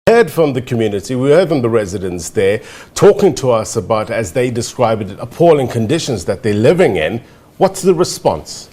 Heard from the community, we heard from the residents there talking to us about, as they describe it, appalling conditions that they're living in. What's the response?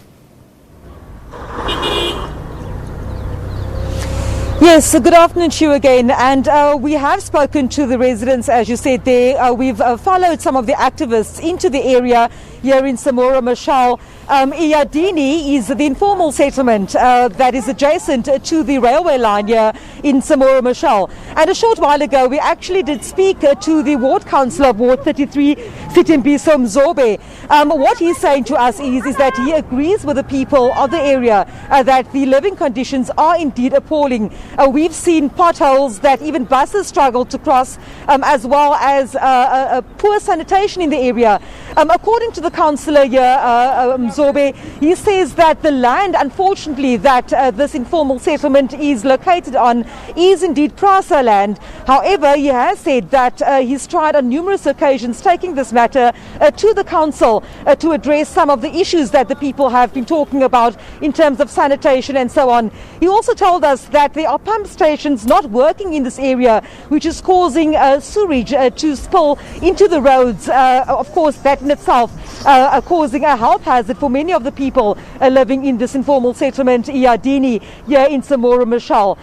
Yes, so good afternoon to you again, and we have spoken to the residents, as you said there. We've followed some of the activists into the area here in Samora Machel. Iyadini is the informal settlement that is adjacent to the railway line here in Samora Machel. And a short while ago, we actually did speak to the ward councillor of Ward 33, Fitimbiso Mzobe. What he's saying to us is that he agrees with the people of the area that the living conditions are indeed appalling. We've seen potholes that even buses struggle to cross, as well as poor sanitation in the area. According to the councillor here, Mzobe, he says that the land, unfortunately, that this informal settlement is located on is indeed Prasa land. However, he has said that he's tried on numerous occasions taking this matter to the council to address some of the issues that the people have been talking about in terms of sanitation and so on. He also told us that there are pump stations not working in this area, which is causing sewage to spill into the roads. Of course, that in itself causing a health hazard for many of the people living in this informal settlement, Iyadini, here in Samora Machel.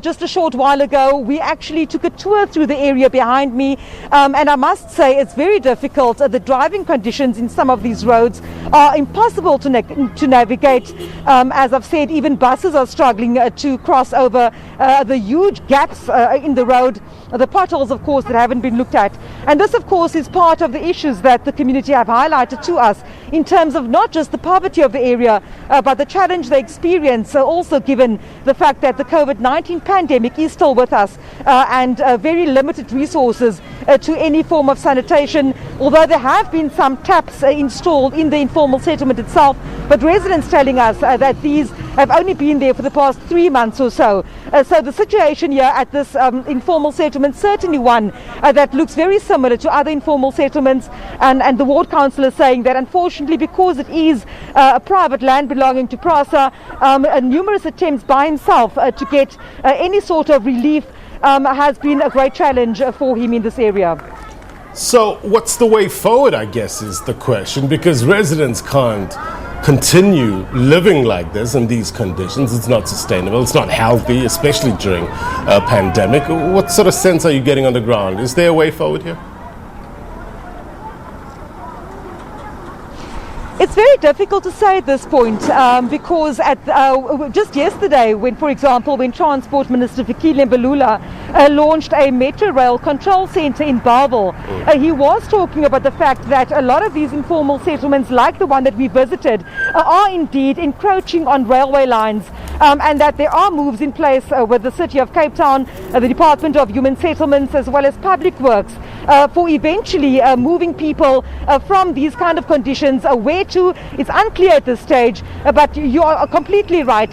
Just a short while ago, we actually took a tour through the area behind me, and I must say it's very difficult. The driving conditions in some of these roads are impossible to navigate. As I've said, even buses are struggling to cross over the huge gaps in the road, the potholes, of course, that haven't been looked at. And this, of course, is part of the issues that the community have highlighted to us in terms of not just the poverty of the area, but the challenge they experience, also given the fact that the COVID-19 pandemic is still with us, and very limited resources to any form of sanitation, although there have been some taps installed in the informal settlement itself, but residents telling us that these have only been there for the past 3 months or so. So the situation here at this informal settlement, certainly one that looks very similar to other informal settlements, and the ward councillor saying that unfortunately, because it is a private land belonging to Prasa, numerous attempts by himself to get any sort of relief has been a great challenge for him in this area. So what's the way forward, I guess, is the question, because residents can't continue living like this in these conditions. It's not sustainable, it's not healthy, especially during a pandemic. What sort of sense are you getting on the ground? Is there a way forward here? It's very difficult to say at this point, because at just yesterday, for example, when Transport Minister Fikile Mbalula launched a Metro Rail Control Centre in Babel, he was talking about the fact that a lot of these informal settlements, like the one that we visited, are indeed encroaching on railway lines, and that there are moves in place with the City of Cape Town, the Department of Human Settlements, as well as Public Works, for eventually moving people from these kind of conditions where to. It's unclear at this stage, but you are completely right.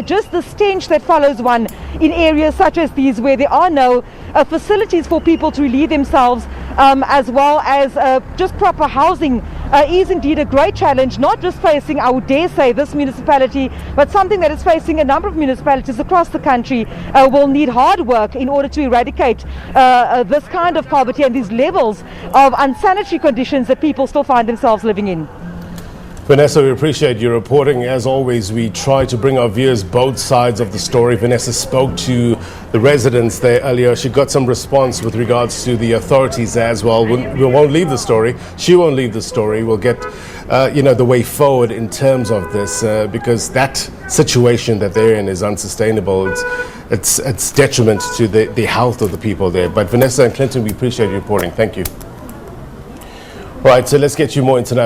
Just the stench that follows one in areas such as these, where there are no facilities for people to relieve themselves, as well as just proper housing, is indeed a great challenge, not just facing, I would dare say, this municipality, but something that is facing a number of municipalities across the country. Will need hard work in order to eradicate this kind of poverty and these levels of unsanitary conditions that people still find themselves living in. Vanessa, we appreciate your reporting. As always, we try to bring our viewers both sides of the story. Vanessa spoke to the residents there earlier. She got some response with regards to the authorities as well. We won't leave the story. She won't leave the story. We'll get, the way forward in terms of this, because that situation that they're in is unsustainable. It's detriment to the health of the people there. But Vanessa and Clinton, we appreciate your reporting. Thank you. Right, so let's get you more international.